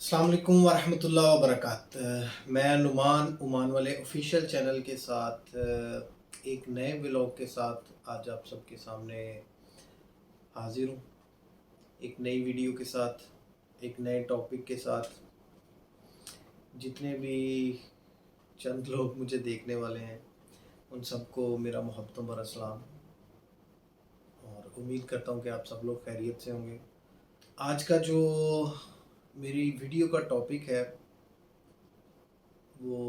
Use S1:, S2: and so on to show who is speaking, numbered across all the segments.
S1: अस्सलाम वालेकुम वरहमतुल्लाहि वबरकातुहू। मैं नुमान उमान वाले ऑफिशियल चैनल के साथ एक नए व्लॉग के साथ आज आप सबके सामने हाजिर हूँ। एक नई वीडियो के साथ, एक नए टॉपिक के साथ। जितने भी चंद लोग मुझे देखने वाले हैं उन सबको मेरा मोहब्बतों भरा सलाम, और उम्मीद करता हूँ कि आप सब लोग खैरियत से होंगे। आज का जो मेरी वीडियो का टॉपिक है वो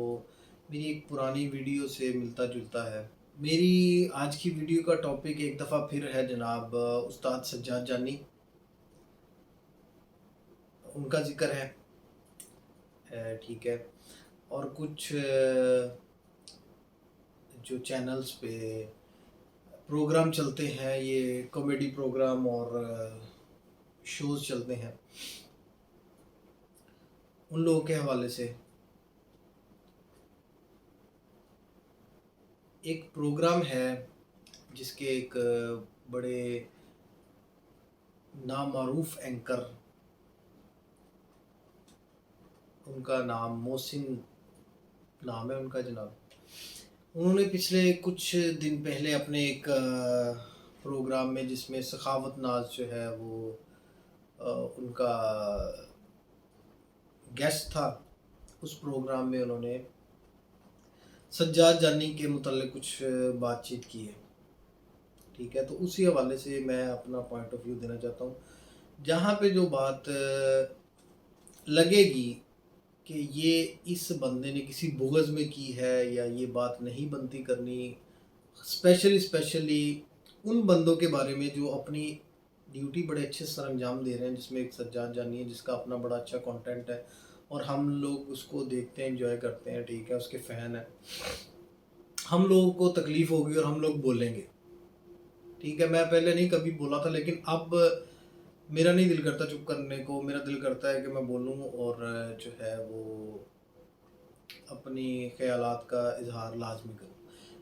S1: मेरी एक पुरानी वीडियो से मिलता जुलता है। मेरी आज की वीडियो का टॉपिक एक दफ़ा फिर है जनाब उस्ताद सज्जाद जानी, उनका ज़िक्र है। ठीक है। और कुछ जो चैनल्स पे प्रोग्राम चलते हैं, ये कॉमेडी प्रोग्राम और शोज़ चलते हैं, उन लोगों के हवाले से। एक प्रोग्राम है जिसके एक बड़े नामारूफ एंकर, उनका नाम मोहसिन नाम है उनका जनाब। उन्होंने पिछले कुछ दिन पहले अपने एक प्रोग्राम में, जिसमें सखावत नाज जो है वो उनका गेस्ट था, उस प्रोग्राम में उन्होंने सज्जाद जानी के मुतल्लिक़ कुछ बातचीत की है। ठीक है, तो उसी हवाले से मैं अपना पॉइंट ऑफ व्यू देना चाहता हूँ। जहाँ पे जो बात लगेगी कि ये इस बंदे ने किसी बुग़्ज़ में की है या ये बात नहीं बनती करनी, स्पेशली उन बंदों के बारे में जो अपनी ड्यूटी बड़े अच्छे से सरअंजाम दे रहे हैं, जिसमें एक सज्जाद जानी है जिसका अपना बड़ा अच्छा कंटेंट है और हम लोग उसको देखते हैं, एंजॉय करते हैं। ठीक है, उसके फ़ैन हैं। हम लोगों को तकलीफ़ होगी और हम लोग बोलेंगे। ठीक है, मैं पहले नहीं कभी बोला था, लेकिन अब मेरा नहीं दिल करता चुप करने को, मेरा दिल करता है कि मैं बोलूँ और जो है वो अपनी ख़यालात का इज़हार लाज़मी करूँ।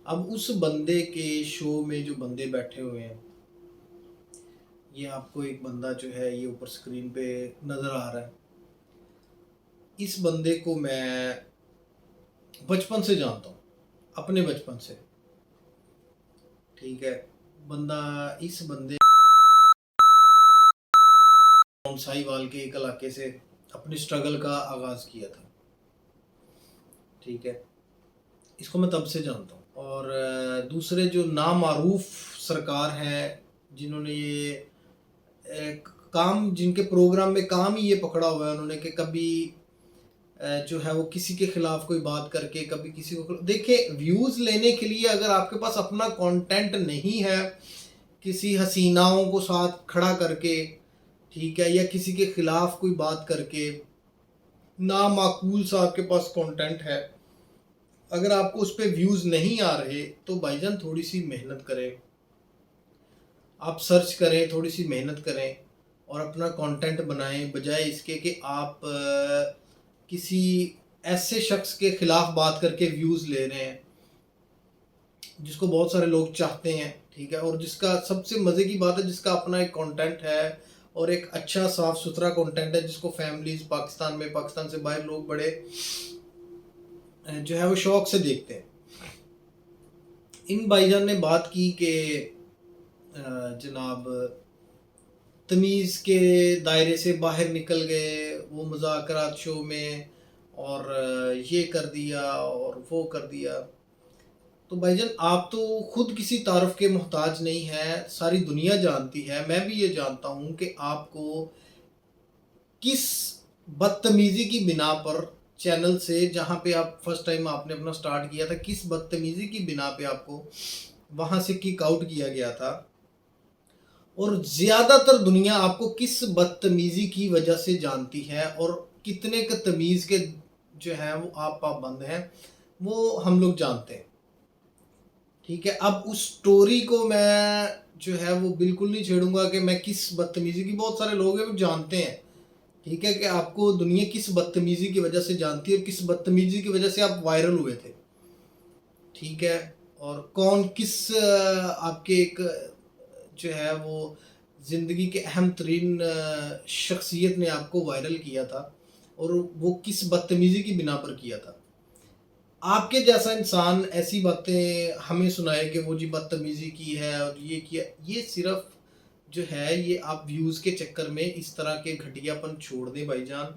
S1: अब उस बंदे के शो में जो बंदे बैठे हुए हैं, ये आपको एक बंदा जो है ये ऊपर स्क्रीन पे नज़र आ रहा है। इस बंदे को मैं बचपन से जानता हूँ, अपने बचपन से। ठीक है, इस बंदे साहिवाल के एक इलाके से अपनी स्ट्रगल का आगाज़ किया था। ठीक है, इसको मैं तब से जानता हूँ। और दूसरे जो नामारूफ सरकार हैं, जिन्होंने ये एक काम, जिनके प्रोग्राम में काम ही ये पकड़ा हुआ है उन्होंने कि कभी जो है वो किसी के खिलाफ कोई बात करके, कभी किसी को देखिए, व्यूज़ लेने के लिए अगर आपके पास अपना कंटेंट नहीं है, किसी हसीनाओं को साथ खड़ा करके, ठीक है, या किसी के खिलाफ कोई बात करके, नामाकूल सा आपके पास कंटेंट है, अगर आपको उस पे व्यूज़ नहीं आ रहे तो भाईजान थोड़ी सी मेहनत करें, आप सर्च करें, थोड़ी सी मेहनत करें और अपना कंटेंट बनाएं, बजाय इसके कि आप किसी ऐसे शख्स के खिलाफ बात करके व्यूज़ ले रहे हैं जिसको बहुत सारे लोग चाहते हैं। ठीक है, और जिसका सबसे मज़े की बात है, जिसका अपना एक कंटेंट है और एक अच्छा साफ़ सुथरा कंटेंट है, जिसको फैमिलीज़ पाकिस्तान से बाहर लोग बड़े जो है वो शौक़ से देखते हैं। इन भाईजान ने बात की कि जनाब तमीज़ के दायरे से बाहर निकल गए वो मुज़ाकरात शो में, और ये कर दिया और वो कर दिया। तो भाईजान, आप तो खुद किसी तारुफ़ के मोहताज नहीं हैं, सारी दुनिया जानती है, मैं भी ये जानता हूँ कि आपको किस बदतमीज़ी की बिना पर चैनल से, जहाँ पे आप फर्स्ट टाइम आपने अपना स्टार्ट किया था, किस बदतमीज़ी की बिना पे आपको वहाँ से किक आउट किया गया था, और ज़्यादातर दुनिया आपको किस बदतमीज़ी की वजह से जानती है, और कितने क तमीज़ के जो हैं वो आप पाबंद हैं, वो हम लोग जानते हैं। ठीक है, अब उस स्टोरी को मैं जो है वो बिल्कुल नहीं छेड़ूँगा कि मैं किस बदतमीज़ी की, बहुत सारे लोग हैं वो जानते हैं। ठीक है, कि आपको दुनिया किस बदतमीज़ी की वजह से जानती है और किस बदतमीज़ी की वजह से आप वायरल हुए थे। ठीक है, और कौन किस आपके एक जो है वो ज़िंदगी के अहम तरीन शख्सियत ने आपको वायरल किया था। اور وہ کس بدتمیزی کی بنا پر کیا تھا. آپ کے جیسا انسان ایسی باتیں ہمیں سنائے کہ وہ جی بدتمیزی کی ہے اور یہ کیا، یہ صرف جو ہے یہ آپ ویوز کے چکر میں اس طرح کے گھٹیا پن چھوڑ دیں بھائی جان.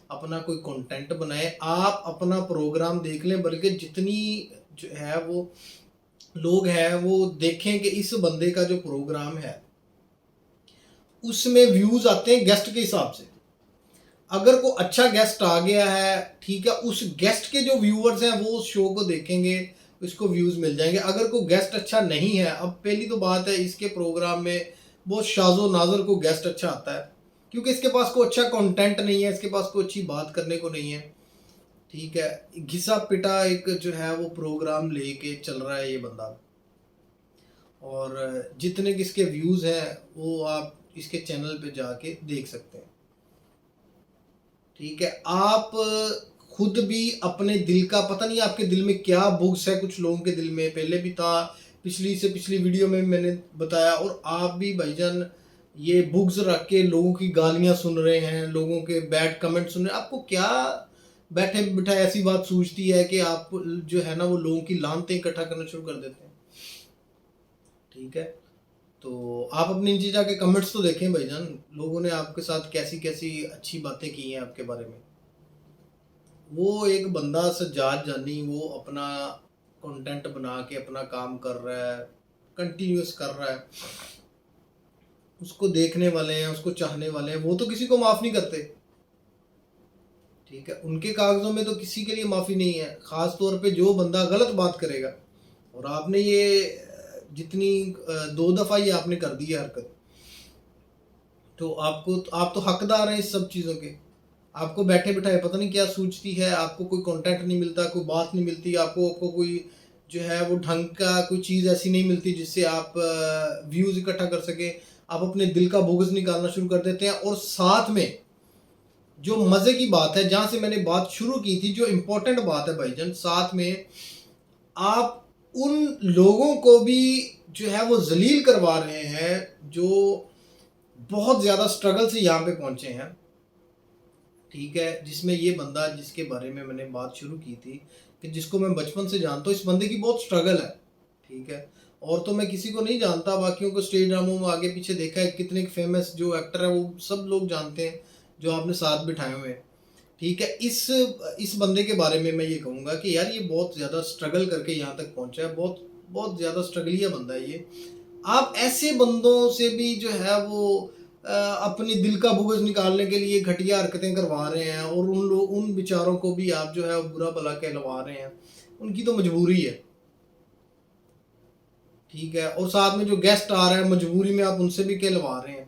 S1: اپنا کوئی کنٹینٹ بنائیں، آپ اپنا پروگرام دیکھ لیں، بلکہ جتنی جو ہے وہ لوگ ہیں وہ دیکھیں کہ اس بندے کا جو پروگرام ہے اس میں ویوز آتے ہیں گیسٹ کے حساب سے. اگر کوئی اچھا گیسٹ آ گیا ہے ٹھیک ہے، اس گیسٹ کے جو ویورز ہیں وہ اس شو کو دیکھیں گے، اس کو ویوز مل جائیں گے. اگر کوئی گیسٹ اچھا نہیں ہے، اب پہلی تو بات ہے اس کے پروگرام میں بہت شاذ و نادر کو گیسٹ اچھا آتا ہے، کیونکہ اس کے پاس کوئی اچھا کنٹینٹ نہیں ہے، اس کے پاس کوئی اچھی بات کرنے کو نہیں ہے. ٹھیک ہے، گھسا پٹا ایک جو ہے وہ پروگرام لے کے چل رہا ہے یہ بندہ. اور جتنے کس کے ویوز ہیں وہ آپ اس کے چینل پہ جا کے دیکھ سکتے ہیں. ٹھیک ہے، آپ خود بھی اپنے دل کا پتہ نہیں آپ کے دل میں کیا بغض ہے، کچھ لوگوں کے دل میں پہلے بھی تھا، پچھلی سے پچھلی ویڈیو میں نے بتایا، اور آپ بھی بھائی جان یہ بغض رکھ کے لوگوں کی گالیاں سن رہے ہیں، لوگوں کے بیڈ کمنٹ سن رہے ہیں. آپ کو کیا بیٹھے بٹھائے ایسی بات سوچتی ہے کہ آپ جو ہے نا وہ لوگوں کی لعنتیں اکٹھا کرنا شروع کر دیتے ہیں. ٹھیک ہے، تو آپ اپنی نیچے جا کے کمنٹس تو دیکھیں بھائی جان، لوگوں نے آپ کے ساتھ کیسی کیسی اچھی باتیں کی ہیں آپ کے بارے میں. وہ ایک بندہ سجاد جانی وہ اپنا کنٹینٹ بنا کے اپنا کام کر رہا ہے، کنٹینیوس کر رہا ہے، اس کو دیکھنے والے ہیں، اس کو چاہنے والے ہیں، وہ تو کسی کو معاف نہیں کرتے. ٹھیک ہے، ان کے کاغذوں میں تو کسی کے لیے معافی نہیں ہے، خاص طور پہ جو بندہ غلط بات کرے گا. اور آپ نے یہ جتنی 2 دفعہ یہ آپ نے کر دی ہے حرکت، تو آپ تو حقدار ہیں اس سب چیزوں کے. آپ کو بیٹھے بٹھائے پتہ نہیں کیا سوچتی ہے، آپ کو کوئی کانٹیکٹ نہیں ملتا، کوئی بات نہیں ملتی، آپ کو کوئی جو ہے وہ ڈھنگ کا کوئی چیز ایسی نہیں ملتی جس سے آپ ویوز اکٹھا کر سکیں. آپ اپنے دل کا بغض نکالنا شروع کر دیتے ہیں. اور ساتھ میں جو مزے کی بات ہے، جہاں سے میں نے بات شروع کی تھی، جو امپورٹنٹ بات ہے بھائی جان، ساتھ میں آپ ان لوگوں کو بھی جو ہے وہ ذلیل کروا رہے ہیں جو بہت زیادہ سٹرگل سے یہاں پہ پہنچے ہیں. ٹھیک ہے، جس میں یہ بندہ جس کے بارے میں نے بات شروع کی تھی کہ جس کو میں بچپن سے جانتا ہوں، اس بندے کی بہت سٹرگل ہے. ٹھیک ہے، اور تو میں کسی کو نہیں جانتا، باقیوں کو اسٹیج ڈراموں میں آگے پیچھے دیکھا ہے، کتنے فیمس جو ایکٹر ہے وہ سب لوگ جانتے ہیں جو آپ نے ساتھ بٹھائے ہوئے ہیں. ٹھیک ہے، اس بندے کے بارے میں یہ کہوں گا کہ یار یہ بہت زیادہ سٹرگل کر کے یہاں تک پہنچا ہے، بہت بہت زیادہ سٹرگلیہ بندہ ہے یہ. آپ ایسے بندوں سے بھی جو ہے وہ اپنی دل کا بغض نکالنے کے لیے گھٹیا حرکتیں کروا رہے ہیں، اور ان بیچاروں کو بھی آپ جو ہے برا بھلا کہلوا رہے ہیں. ان کی تو مجبوری ہے. ٹھیک ہے، اور ساتھ میں جو گیسٹ آ رہا ہے مجبوری میں آپ ان سے بھی کہلوا رہے ہیں.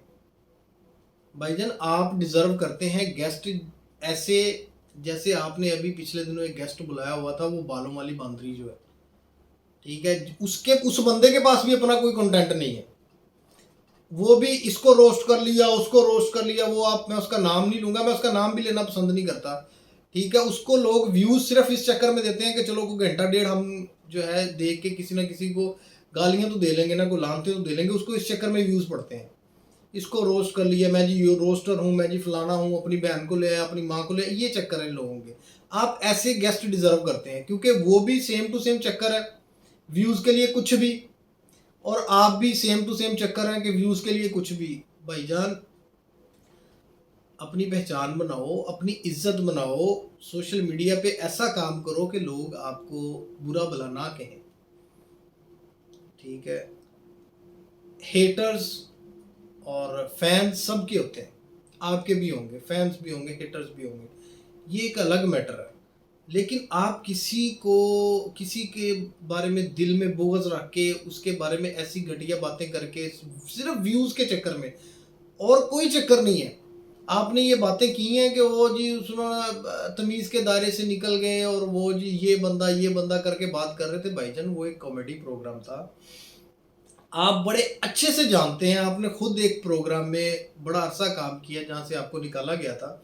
S1: بھائی جان آپ ڈیزرو کرتے ہیں گیسٹ ایسے، جیسے آپ نے ابھی پچھلے دنوں ایک گیسٹ بلایا ہوا تھا، وہ بالوں والی باندری جو ہے. ٹھیک ہے، اس بندے کے پاس بھی اپنا کوئی کنٹینٹ نہیں ہے، وہ بھی اس کو روسٹ کر لیا، اس کو روسٹ کر لیا. وہ میں اس کا نام نہیں لوں گا، میں اس کا نام بھی لینا پسند نہیں کرتا. ٹھیک ہے، اس کو لوگ ویوز صرف اس چکر میں دیتے ہیں کہ چلو کوئی گھنٹہ ڈیڑھ ہم جو ہے دیکھ کے کسی نہ کسی کو گالیاں تو دے لیں گے نا، کوئی لانتے تو دے لیں گے، اس کو اس چکر میں ویوز پڑتے ہیں. اس کو روسٹ کر لیا، میں جی روسٹر ہوں، میں جی فلانا ہوں، اپنی بہن کو لے آیا، اپنی ماں کو لے آیا، یہ چکر ہے لوگوں کے. آپ ایسے گیسٹ ڈیزرو کرتے ہیں کیونکہ وہ بھی سیم ٹو سیم چکر ہے، ویوز کے لیے کچھ بھی، اور آپ بھی سیم ٹو سیم چکر ہیں کہ ویوز کے لیے کچھ بھی. بھائی جان اپنی پہچان بناؤ، اپنی عزت بناؤ، سوشل میڈیا پہ ایسا کام کرو کہ لوگ آپ کو برا بھلا نہ کہیں. ٹھیک ہے، ہیٹرز اور فینس سب کے ہوتے ہیں، آپ کے بھی ہوں گے، فینس بھی ہوں گے، ہیٹرز بھی ہوں گے، یہ ایک الگ میٹر ہے. لیکن آپ کسی کے بارے میں دل میں بغض رکھ کے اس کے بارے میں ایسی گھٹیا باتیں کر کے صرف ویوز کے چکر میں، اور کوئی چکر نہیں ہے. آپ نے یہ باتیں کی ہیں کہ وہ جی تمیز کے دائرے سے نکل گئے، اور وہ جی یہ بندہ کر کے بات کر رہے تھے. بھائی جان وہ ایک کامیڈی پروگرام تھا، آپ بڑے اچھے سے جانتے ہیں، آپ نے خود ایک پروگرام میں بڑا عرصہ کام کیا جہاں سے آپ کو نکالا گیا تھا.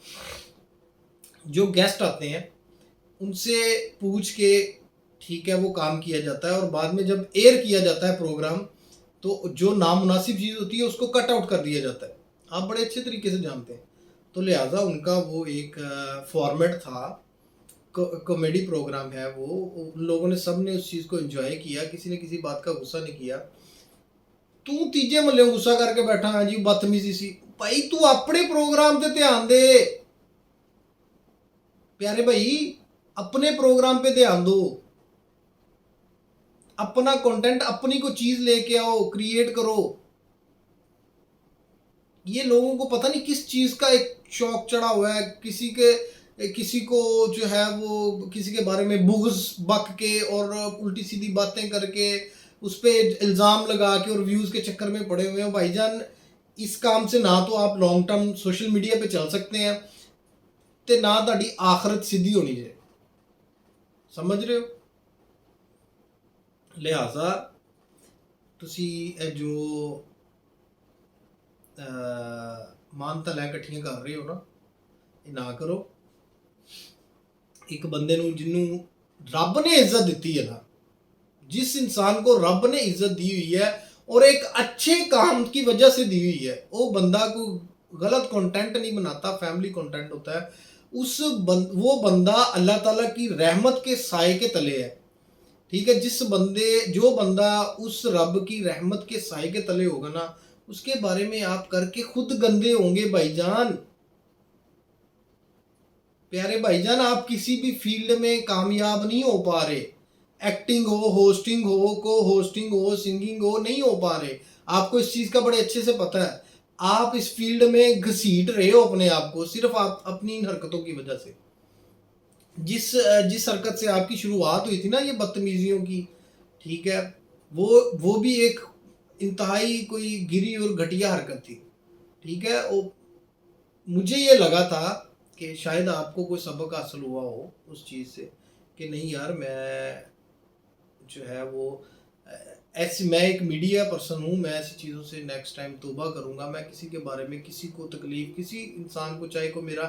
S1: جو گیسٹ آتے ہیں ان سے پوچھ کے ٹھیک ہے وہ کام کیا جاتا ہے، اور بعد میں جب ایئر کیا جاتا ہے پروگرام تو جو نامناسب چیز ہوتی ہے اس کو کٹ آؤٹ کر دیا جاتا ہے. آپ بڑے اچھے طریقے سے جانتے ہیں. तो लिहाजा उनका वो एक फॉर्मेट था, कॉमेडी प्रोग्राम है वो, उन लोगों ने सब ने उस चीज़ को एंजॉय किया, किसी ने किसी बात का गुस्सा नहीं किया। तू तीजे मल्ले गुस्सा करके बैठा है जी, बदतमीजी सी। भाई तू अपने प्रोग्राम पे ध्यान दे प्यारे भाई, अपने प्रोग्राम पे ध्यान दो, अपना कंटेंट, अपनी को चीज लेके आओ, क्रिएट करो। ये लोगों को पता नहीं किस चीज का एक शौक चढ़ा हुआ है, किसी को जो है वो किसी के बारे में बुग़्ज़ बक के और उल्टी सीधी बातें करके उस पे इल्ज़ाम लगा के और व्यूज़ के चक्कर में पड़े हुए हैं। भाईजान इस काम से ना तो आप लॉन्ग टर्म सोशल मीडिया पे चल सकते हैं ते ना ਤੁਹਾਡੀ आखरत सीधी होनी चाहिए, समझ रहे हो। लिहाजा ਤੁਸੀਂ ਇਹ ਜੋ ਮਾਨਤਾਂ ਇਕੱਠੀਆਂ ਕਰ ਰਹੇ ਹੋ ਨਾ, ਇਹ ਨਾ ਕਰੋ। ਇੱਕ ਬੰਦੇ ਨੂੰ ਜਿਹਨੂੰ ਰੱਬ ने इज्जत ਦਿੱਤੀ है ना, जिस इंसान को रब ने इज्जत दी हुई है और एक अच्छे काम की वजह से दी हुई है, वो बंदा को गलत कंटेंट नहीं बनाता, फैमिली कंटेंट होता है, वो बंदा अल्लाह ताला की रहमत के साए के तले है। ठीक है, जो बंदा उस रब की रहमत के साए के तले होगा ना, उसके बारे में आप करके खुद गंदे होंगे भाईजान। प्यारे भाईजान, आप किसी भी फील्ड में कामयाब नहीं हो पा रहे, एक्टिंग हो, होस्टिंग हो, को होस्टिंग हो, सिंगिंग हो, नहीं हो पा रहे। आपको इस चीज़ का बड़े अच्छे से पता है। आप इस फील्ड में घसीट रहे हो अपने आप को, सिर्फ आप अपनी इन हरकतों की वजह से। जिस हरकत से आपकी शुरुआत हुई थी ना, ये बदतमीजियों की, ठीक है, वो भी एक इंतहाई कोई गिरी और घटिया हरकत थी। ठीक है, मुझे ये लगा था कि शायद आपको कोई सबक हासिल हुआ हो उस चीज़ से कि नहीं यार, मैं जो है वो मैं एक मीडिया पर्सन हूँ, मैं ऐसी चीज़ों से नेक्स्ट टाइम तौबा करूँगा। मैं किसी के बारे में, किसी को तकलीफ़, किसी इंसान को, चाहे को मेरा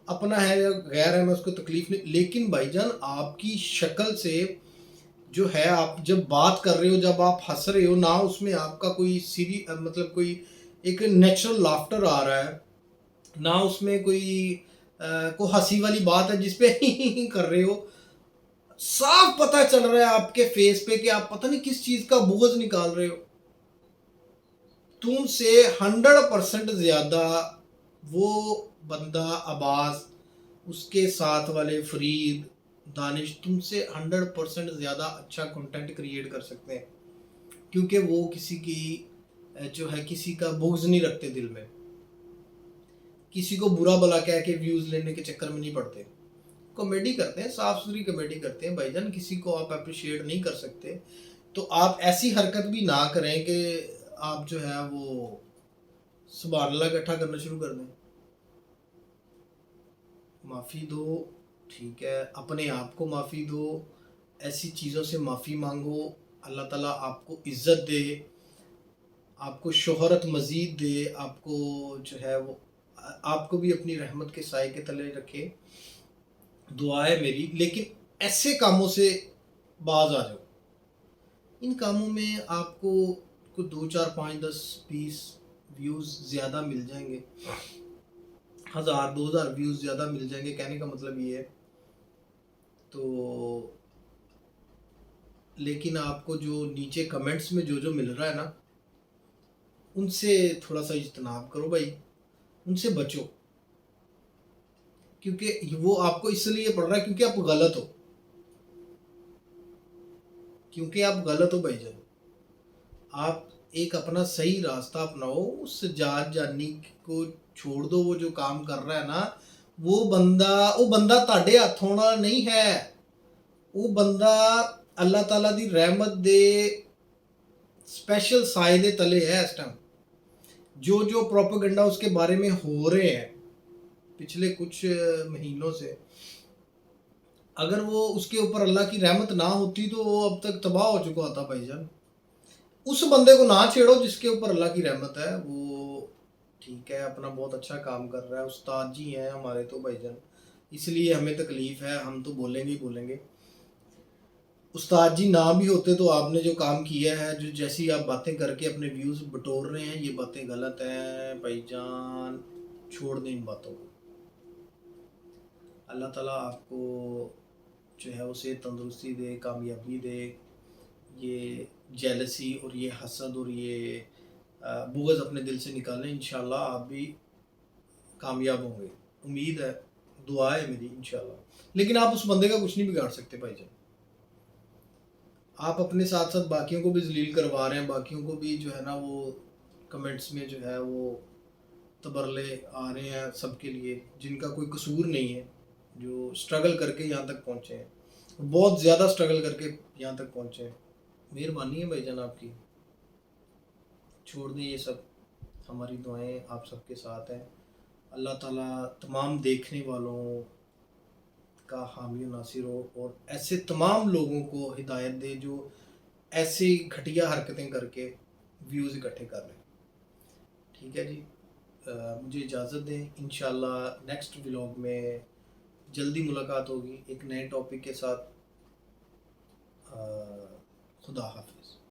S1: अपना है या गैर है, मैं उसको तकलीफ़ नहीं। लेकिन भाईजान आपकी शक्ल से जो है, आप जब बात कर रहे हो, जब आप हंस रहे हो ना, उसमें आपका कोई मतलब कोई एक नेचुरल लाफ्टर आ रहा है ना, उसमें कोई हंसी वाली बात है जिसपे कर रहे हो। साफ पता चल रहा है आपके फेस पे कि आप पता नहीं किस चीज का बुग़्ज़ निकाल रहे हो। तुमसे 100% ज्यादा वो बंदा अब्बास, उसके साथ वाले फरीद, दानिश तुमसे 100% ज्यादा अच्छा कंटेंट क्रिएट कर सकते हैं, क्योंकि वो किसी की जो है किसी का बुग़्ज़ नहीं रखते दिल में, किसी को बुरा भला कह के व्यूज लेने के चक्कर में नहीं पड़ते। कॉमेडी करते हैं, साफ सुथरी कॉमेडी करते हैं भाईजान, किसी को आप अप्रिशिएट नहीं कर सकते। तो आप ऐसी हरकत भी ना करें कि आप जो है वो सुभान अल्लाह इकट्ठा करना शुरू कर दें। माफ़ी दो, ठीक है, अपने आप को माफ़ी दो, ऐसी चीज़ों से माफ़ी मांगो। अल्लाह ताला आपको इज़्ज़त दे, आपको शोहरत मज़ीद दे, आपको जो है वो आपको भी अपनी रहमत के साए के तले रखे, दुआ है मेरी। लेकिन ऐसे कामों से बाज आ जाओ। इन कामों में आपको कुछ 2, 4, 5, 10, 20 व्यूज़ ज़्यादा मिल जाएंगे, 1000, 2000 व्यूज़ ज़्यादा मिल जाएंगे। कहने का मतलब ये है। तो लेकिन आपको जो नीचे कमेंट्स में जो मिल रहा है ना, उनसे थोड़ा सा इज्तनाब करो भाई, उनसे बचो, क्योंकि वो आपको इसलिए पड़ रहा है क्योंकि आप गलत हो, भाईजान। आप एक अपना सही रास्ता अपनाओ, उस जात जानी को छोड़ दो। वो जो काम कर रहा है ना, वो बंदा ताड़े हाथों वाला नहीं है, वो बंदा अल्लाह ताला दी रहमत दे स्पेशल साए दे तले है। इस टाइम जो प्रोपेगेंडा उसके बारे में हो रहे हैं पिछले कुछ महीनों से, अगर वो उसके ऊपर अल्लाह की रहमत ना होती तो वो अब तक तबाह हो चुका होता भाईजान। उस बंदे को ना छेड़ो जिसके ऊपर अल्लाह की रहमत है। वो ठीक है, अपना बहुत अच्छा काम कर रहा है, उस्ताद जी हैं हमारे तो भाईजान, इसलिए हमें तकलीफ़ है, हम तो बोलेंगे ही बोलेंगे। उस्ताद जी ना भी होते तो आपने जो काम किया है, जो जैसी आप बातें करके अपने व्यूज़ बटोर रहे हैं, ये बातें गलत हैं भाईजान, छोड़ दें इन बातों को। اللہ تعالیٰ آپ کو جو ہے اسے تندرستی دے، کامیابی دے، یہ جیلسی اور یہ حسد اور یہ بغض اپنے دل سے نکالیں. انشاءاللہ آپ بھی کامیاب ہوں گے، امید ہے، دعا ہے میری انشاءاللہ. لیکن آپ اس بندے کا کچھ نہیں بگاڑ سکتے بھائی جان. آپ اپنے ساتھ ساتھ باقیوں کو بھی ذلیل کروا رہے ہیں، باقیوں کو بھی جو ہے نا وہ کمنٹس میں جو ہے وہ تبرلے آ رہے ہیں سب کے لیے جن کا کوئی قصور نہیں ہے، جو اسٹرگل کر کے یہاں تک پہنچے ہیں، بہت زیادہ اسٹرگل کر کے یہاں تک پہنچے ہیں. مہربانی ہے بھائی جان آپ کی، چھوڑ دیں یہ سب. ہماری دعائیں آپ سب کے ساتھ ہیں. اللہ تعالیٰ تمام دیکھنے والوں کا حامی و ناصر ہو اور ایسے تمام لوگوں کو ہدایت دے جو ایسی گھٹیا حرکتیں کر کے ویوز اکٹھے کر رہے ہیں. ٹھیک ہے جی، مجھے اجازت دیں. انشاءاللہ نیکسٹ ولاگ میں جلدی ملاقات ہوگی ایک نئے ٹاپک کے ساتھ. خدا حافظ.